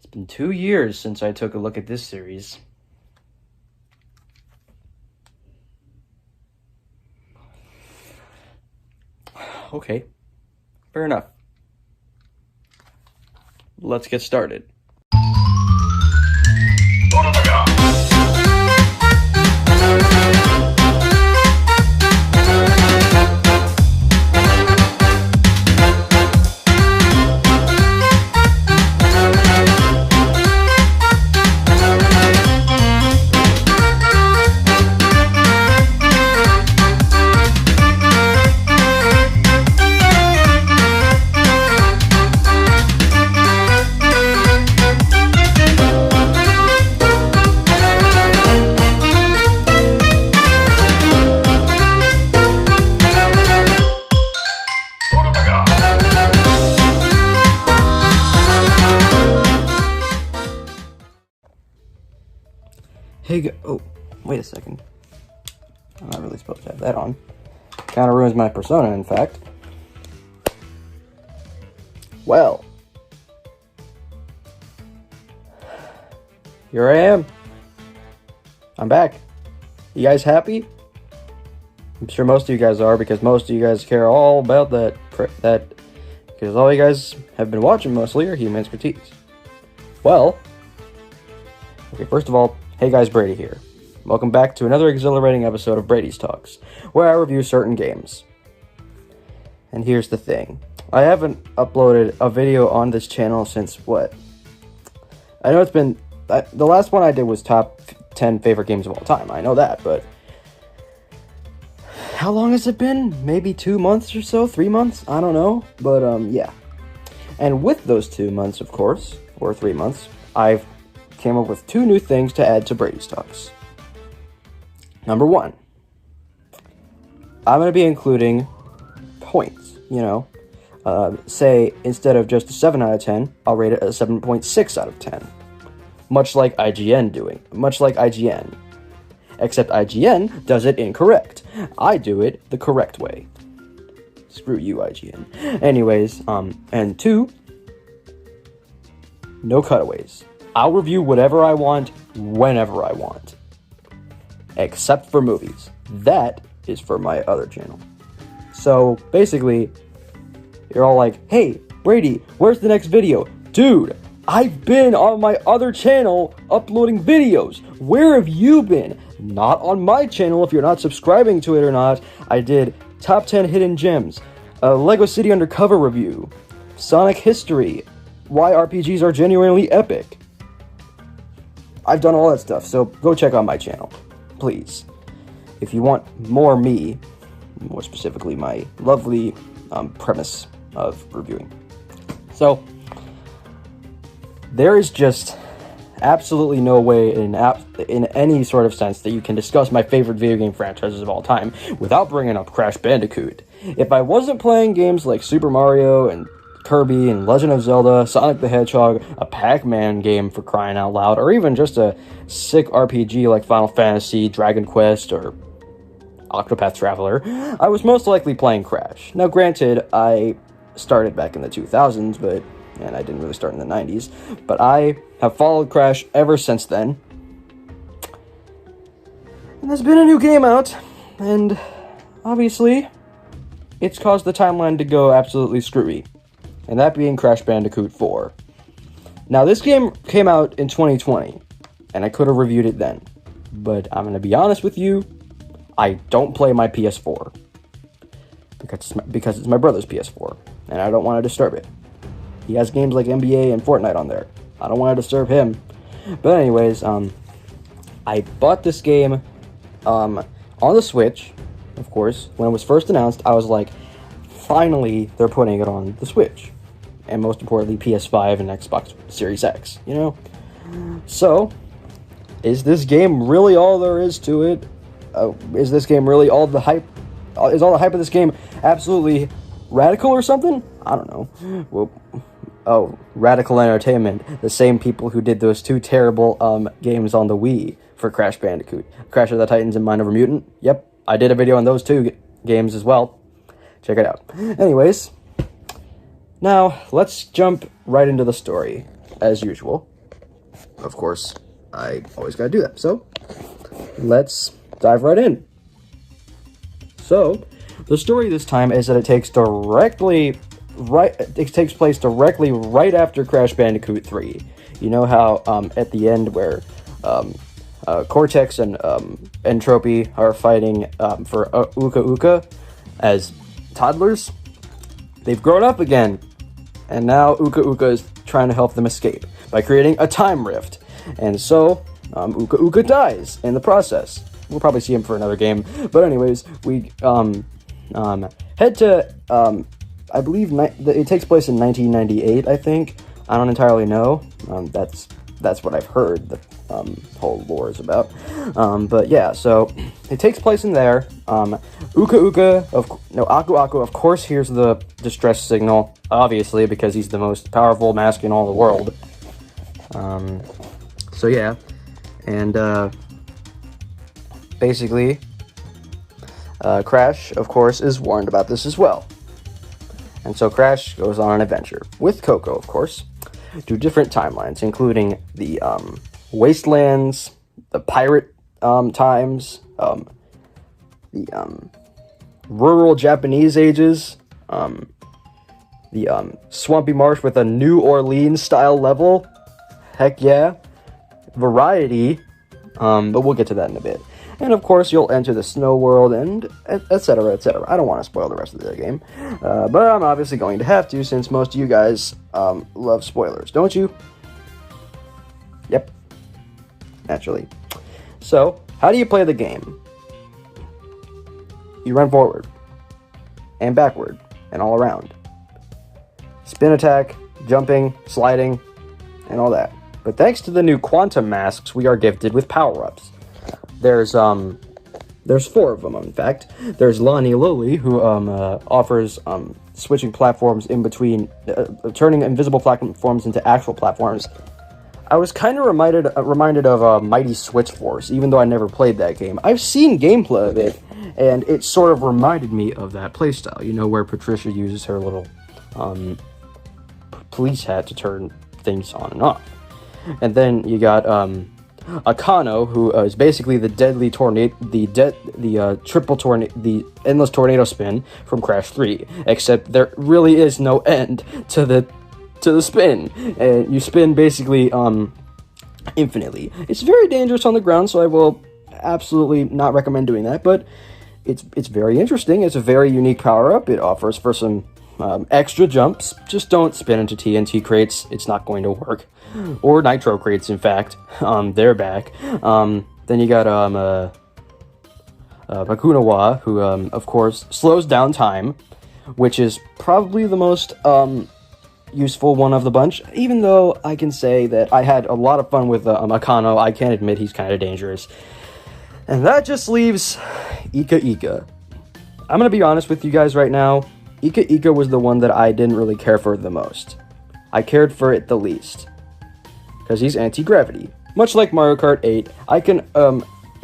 It's been 2 years since I took a look at this series. Okay, fair enough. Let's get started. Oh, wait a second. I'm not really supposed to have that on. Kind of ruins my persona, in fact. Well. Here I am. I'm back. You guys happy? I'm sure most of you guys are, because most of you guys care all about that because all you guys have been watching mostly are He-Man's critiques. Well, okay, first of all, hey guys, Brady here. Welcome back to another exhilarating episode of Brady's Talks, where I review certain games. And here's the thing. I haven't uploaded a video on this channel since what? I know it's been... the last one I did was top 10 favorite games of all time. I know that, but... how long has it been? Maybe 2 months or so? 3 months? I don't know. But, yeah. And with those 2 months, of course, or 3 months, I've came up with 2 new things to add to Brady's Talks. Number 1, I'm going to be including points, say instead of just a 7 out of 10, I'll rate it a 7.6 out of 10. Much like IGN, except IGN does it incorrect. I do it the correct way. Screw you, IGN. Anyways, and 2, no cutaways. I'll review whatever I want, whenever I want. Except for movies. That is for my other channel. So, basically, you're all like, hey, Brady, where's the next video? Dude, I've been on my other channel uploading videos. Where have you been? Not on my channel if you're not subscribing to it or not. I did top 10 hidden gems, a Lego City Undercover review, Sonic history, why RPGs are genuinely epic. I've done all that stuff, so go check out my channel, please. If you want more me, more specifically my lovely premise of reviewing. So, there is just absolutely no way in any sort of sense that you can discuss my favorite video game franchises of all time without bringing up Crash Bandicoot. If I wasn't playing games like Super Mario and Kirby and Legend of Zelda, Sonic the Hedgehog, a Pac-Man game for crying out loud, or even just a sick RPG like Final Fantasy, Dragon Quest, or Octopath Traveler, I was most likely playing Crash. Now granted, I started back in the 2000s, and I didn't really start in the 90s, but I have followed Crash ever since then. And there's been a new game out, and obviously, it's caused the timeline to go absolutely screwy. And that being Crash Bandicoot 4. Now, this game came out in 2020, and I could have reviewed it then. But I'm going to be honest with you, I don't play my PS4. Because it's my brother's PS4, and I don't want to disturb it. He has games like NBA and Fortnite on there. I don't want to disturb him. But anyways, I bought this game on the Switch, of course. When it was first announced, I was like, finally, they're putting it on the Switch. And most importantly, PS5 and Xbox Series X, So, is this game really all there is to it? Is this game really all the hype? Is all the hype of this game absolutely radical or something? I don't know. Well, Radical Entertainment, the same people who did those 2 terrible games on the Wii for Crash Bandicoot. Crash of the Titans and Mind Over Mutant. Yep, I did a video on those 2 games as well. Check it out. Anyways, now let's jump right into the story, as usual. of course, I always gotta do that. So, let's dive right in. So, the story this time is that it takes place directly right after Crash Bandicoot 3. You know how at the end where Cortex and Entropy are fighting for Uka Uka as toddlers? They've grown up again, and now Uka Uka is trying to help them escape by creating a time rift. And so, Uka Uka dies in the process. We'll probably see him for another game. But anyways, we head to, I believe it takes place in 1998, I think. I don't entirely know. That's what I've heard the whole lore is about. But yeah, so it takes place in there. Uka Uka, Aku Aku, of course, hears the distress signal, obviously, because he's the most powerful mask in all the world. So yeah, and basically, Crash, of course, is warned about this as well. And so Crash goes on an adventure with Coco, of course, to different timelines, including the Wastelands, the Pirate times, the rural Japanese ages, the Swampy Marsh with a New Orleans style level. Heck yeah. Variety, but we'll get to that in a bit. And of course, you'll enter the snow world, and etc., etc. I don't want to spoil the rest of the game, but I'm obviously going to have to, since most of you guys love spoilers, don't you? Yep. Naturally. So, how do you play the game? You run forward, and backward, and all around. Spin attack, jumping, sliding, and all that. But thanks to the new quantum masks, we are gifted with power-ups. There's 4 of them, in fact. There's Lonnie Lily, who offers switching platforms in between, turning invisible platforms into actual platforms. I was kind of reminded of Mighty Switch Force, even though I never played that game. I've seen gameplay of it, and it sort of reminded me of that playstyle, you know, where Patricia uses her little police hat to turn things on and off. And then you got Akano, who is basically the deadly tornado, the endless tornado spin from Crash 3. Except there really is no end to the spin, and you spin basically infinitely. It's very dangerous on the ground, so I will absolutely not recommend doing that. But it's very interesting. It's a very unique power up. It offers for some extra jumps. Just don't spin into TNT crates. It's not going to work. Or nitro crates, in fact. They're back. Then you got Bakunawa, who of course slows down time, which is probably the most useful one of the bunch. Even though I can say that I had a lot of fun with Akano, I can admit he's kind of dangerous. And that just leaves Ika Ika. I'm gonna be honest with you guys right now. Ika Ika was the one that I didn't really care for the most. I cared for it the least, because he's anti-gravity. Much like Mario Kart 8, I can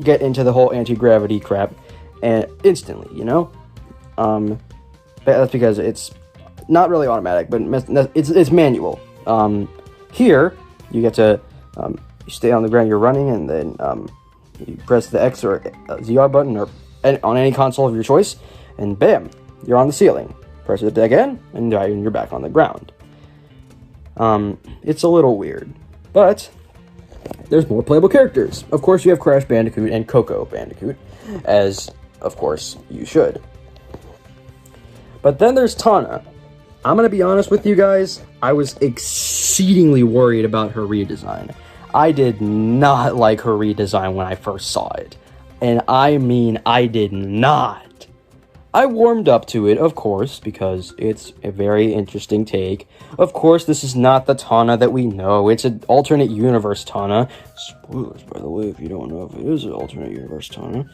get into the whole anti-gravity crap and instantly, you know? That's because it's not really automatic, but it's manual. Here, you get to you stay on the ground you're running, and then you press the X or ZR button or on any console of your choice, and bam, you're on the ceiling. Press it again, and you're back on the ground. It's a little weird, but there's more playable characters. Of course, you have Crash Bandicoot and Coco Bandicoot, as, of course, you should. But then there's Tana. I'm gonna be honest with you guys, I was exceedingly worried about her redesign. I did not like her redesign when I first saw it. And I mean, I did not. I warmed up to it, of course, because it's a very interesting take. Of course, this is not the Tana that we know. It's an alternate universe Tana. Spoilers, by the way, if you don't know if it is an alternate universe Tana.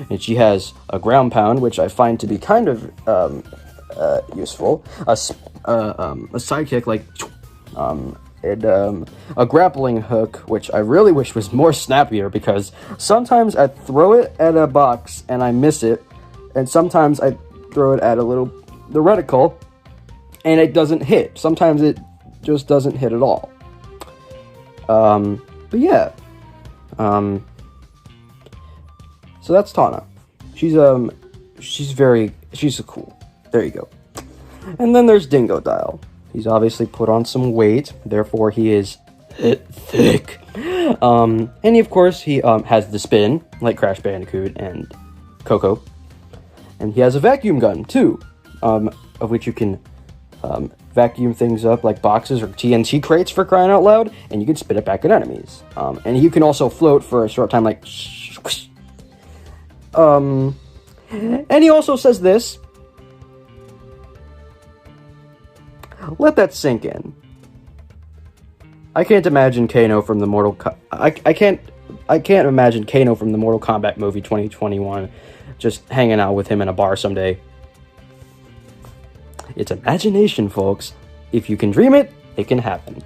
And she has a ground pound, which I find to be kind of useful. A sidekick, like, and a grappling hook, which I really wish was more snappier, because sometimes I throw it at a box and I miss it. And sometimes I throw it at the reticle, and it doesn't hit. Sometimes it just doesn't hit at all. But yeah. So that's Tawna. She's cool. There you go. And then there's Dingodile. He's obviously put on some weight, therefore he is thick. And he, of course, he has the spin, like Crash Bandicoot and Coco. And he has a vacuum gun, too, of which you can vacuum things up like boxes or TNT crates, for crying out loud, and you can spit it back at enemies. And you can also float for a short time, like... And he also says this. Let that sink in. I can't imagine Kano from the I can't imagine Kano from the Mortal Kombat movie 2021 just hanging out with him in a bar someday. It's imagination, folks. If you can dream it, it can happen.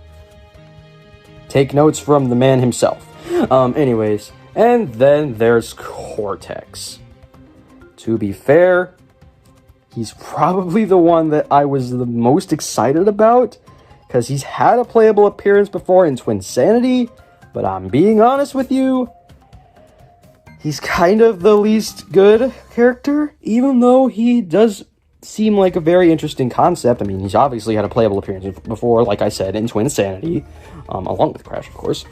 Take notes from the man himself. Anyways, and then there's Cortex. To be fair, he's probably the one that I was the most excited about, because he's had a playable appearance before in Twinsanity, but I'm being honest with you, he's kind of the least good character, even though he does seem like a very interesting concept. I mean, he's obviously had a playable appearance before, like I said, in Twinsanity, along with Crash, of course.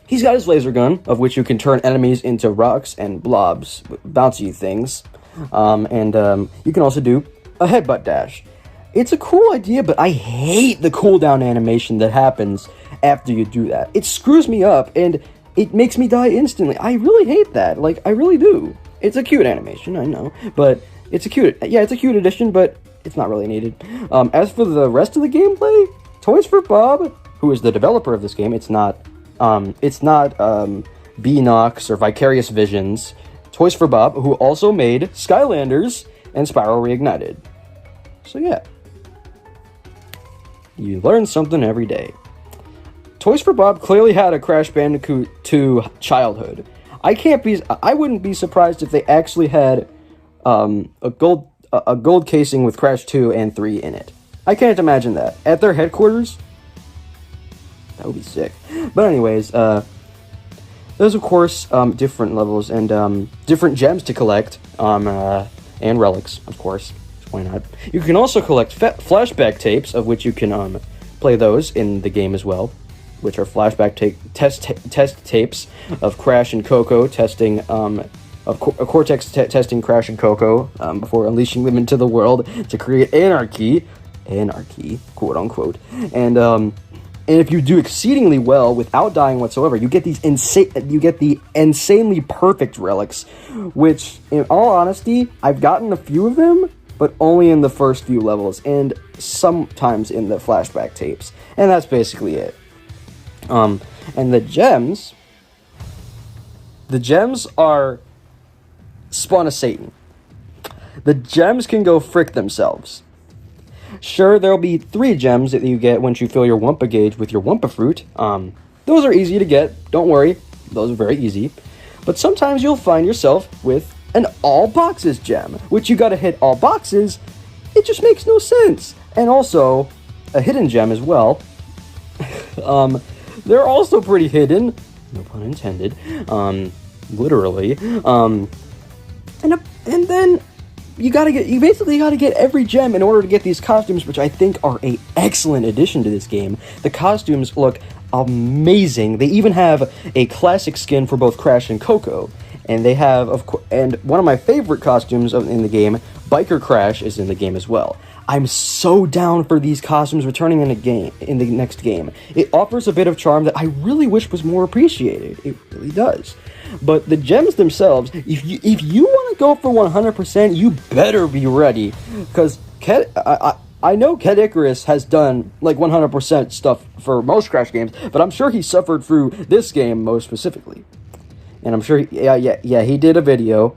He's got his laser gun, of which you can turn enemies into rocks and blobs, bouncy things. And you can also do a headbutt dash. It's a cool idea, but I hate the cooldown animation that happens after you do that. It screws me up, and it makes me die instantly. I really hate that. Like, I really do. It's a cute animation, I know, but it's a cute addition, but it's not really needed. As for the rest of the gameplay, Toys for Bob, who is the developer of this game, it's not Beanox or Vicarious Visions. Toys for Bob, who also made Skylanders and Spyro Reignited. So yeah. You learn something every day. Toys for Bob clearly had a Crash Bandicoot 2 childhood. I wouldn't be surprised if they actually had a gold casing with Crash 2 and 3 in it. I can't imagine that. At their headquarters? That would be sick. But anyways, there's of course different levels and different gems to collect, and relics, of course. Why not? You can also collect flashback tapes, of which you can play those in the game as well, which are flashback test tapes of Crash and Coco testing Cortex testing Crash and Coco before unleashing them into the world to create anarchy, quote unquote, and if you do exceedingly well without dying whatsoever, you get the insanely perfect relics, which, in all honesty, I've gotten a few of them, but only in the first few levels, and sometimes in the flashback tapes, and that's basically it. And the gems are spawn of Satan. The gems can go frick themselves. Sure, there'll be 3 gems that you get once you fill your Wumpa gauge with your Wumpa fruit. Those are easy to get, don't worry, those are very easy. But sometimes you'll find yourself with an all boxes gem, which you gotta hit all boxes. It just makes no sense. And also, a hidden gem as well. They're also pretty hidden, no pun intended, literally. And then you basically gotta get every gem in order to get these costumes, which I think are an excellent addition to this game. The costumes look amazing. They even have a classic skin for both Crash and Coco. And they have, and one of my favorite costumes in the game, Biker Crash, is in the game as well. I'm so down for these costumes returning in the next game. It offers a bit of charm that I really wish was more appreciated. It really does. But the gems themselves, if you want to go for 100%, you better be ready, because I know Ked Icarus has done like 100% stuff for most Crash games, but I'm sure he suffered through this game most specifically. And I'm sure, he did a video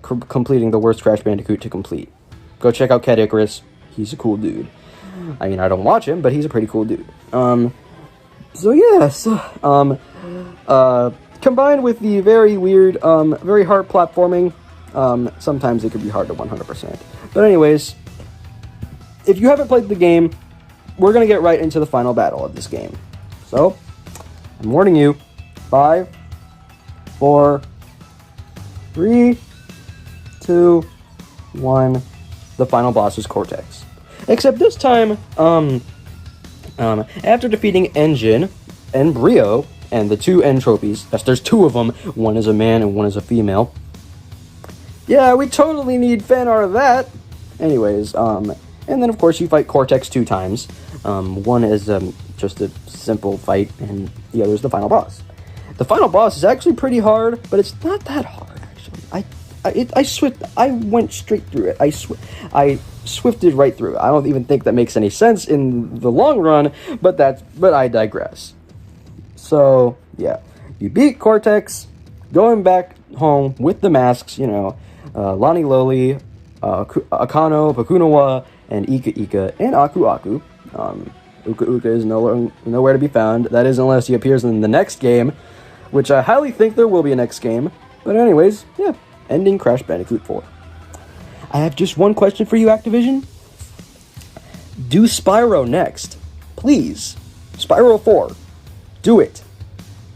completing the worst Crash Bandicoot to complete. Go check out Ked Icarus. He's a cool dude. I mean, I don't watch him, but he's a pretty cool dude. Combined with the very weird, very hard platforming, sometimes it could be hard to 100%. But anyways, if you haven't played the game, we're going to get right into the final battle of this game. So, I'm warning you. 5, 4, 3, 2, 1. The final boss is Cortex. Except this time, after defeating Engine and Brio and the 2 N trophies, yes, there's 2 of them. One is a man and one is a female. Yeah, we totally need fan art of that. Anyways, and then of course you fight Cortex 2 times. One is just a simple fight, and the other is the final boss. The final boss is actually pretty hard, but it's not that hard actually. I went straight through it. I swifted right through it. I don't even think that makes any sense in the long run, but I digress. So yeah, you beat Cortex, going back home with the masks. You know, Lani Loli, Akano, Pakunowa, and Ika Ika, and Aku Aku. Uka Uka is nowhere to be found. That is, unless he appears in the next game, which I highly think there will be a next game. But anyways, yeah, ending Crash Bandicoot 4. I have just one question for you, Activision. Do Spyro next. Please. Spyro 4. Do it.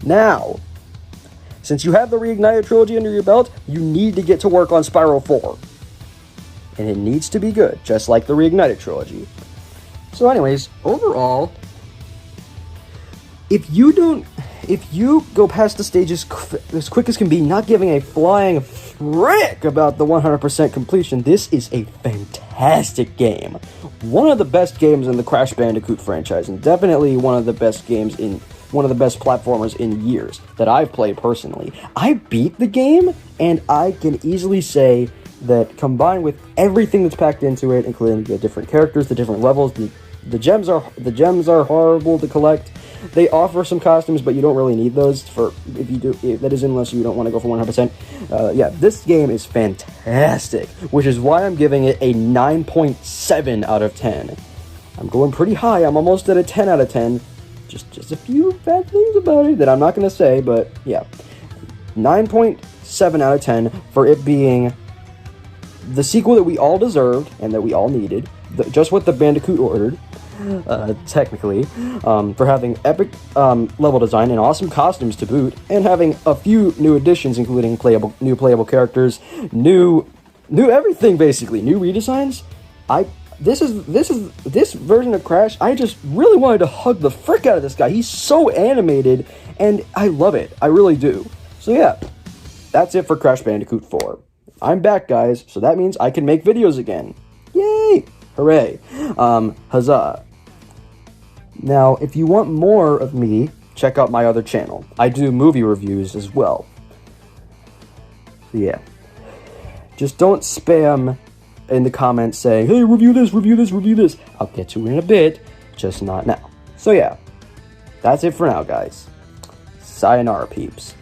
Now. Since you have the Reignited trilogy under your belt, you need to get to work on Spyro 4. And it needs to be good, just like the Reignited trilogy. So anyways, overall, if you go past the stages as quick as can be, not giving a flying frick about the 100% completion, this is a fantastic game. One of the best games in the Crash Bandicoot franchise, and definitely one of the best platformers in years that I've played personally. I beat the game, and I can easily say that combined with everything that's packed into it, including the different characters, the different levels, the gems are horrible to collect. They offer some costumes, but you don't really need those that is unless you don't want to go for 100%. Yeah, this game is fantastic, which is why I'm giving it a 9.7 out of 10. I'm going pretty high. I'm almost at a 10 out of 10. Just a few bad things about it that I'm not going to say, but yeah. 9.7 out of 10 for it being the sequel that we all deserved and that we all needed. Just what the Bandicoot ordered. Technically, for having epic level design and awesome costumes to boot, and having a few new additions, including new playable characters, new everything basically, new redesigns. This version of Crash, I just really wanted to hug the frick out of this guy. He's so animated, and I love it. I really do. So yeah, that's it for Crash Bandicoot 4. I'm back, guys, so that means I can make videos again. Yay! Hooray! Huzzah! Now, if you want more of me, check out my other channel. I do movie reviews as well. So yeah. Just don't spam in the comments saying, hey, review this, review this, review this. I'll get to it in a bit, just not now. So yeah, that's it for now, guys. Sayonara, peeps.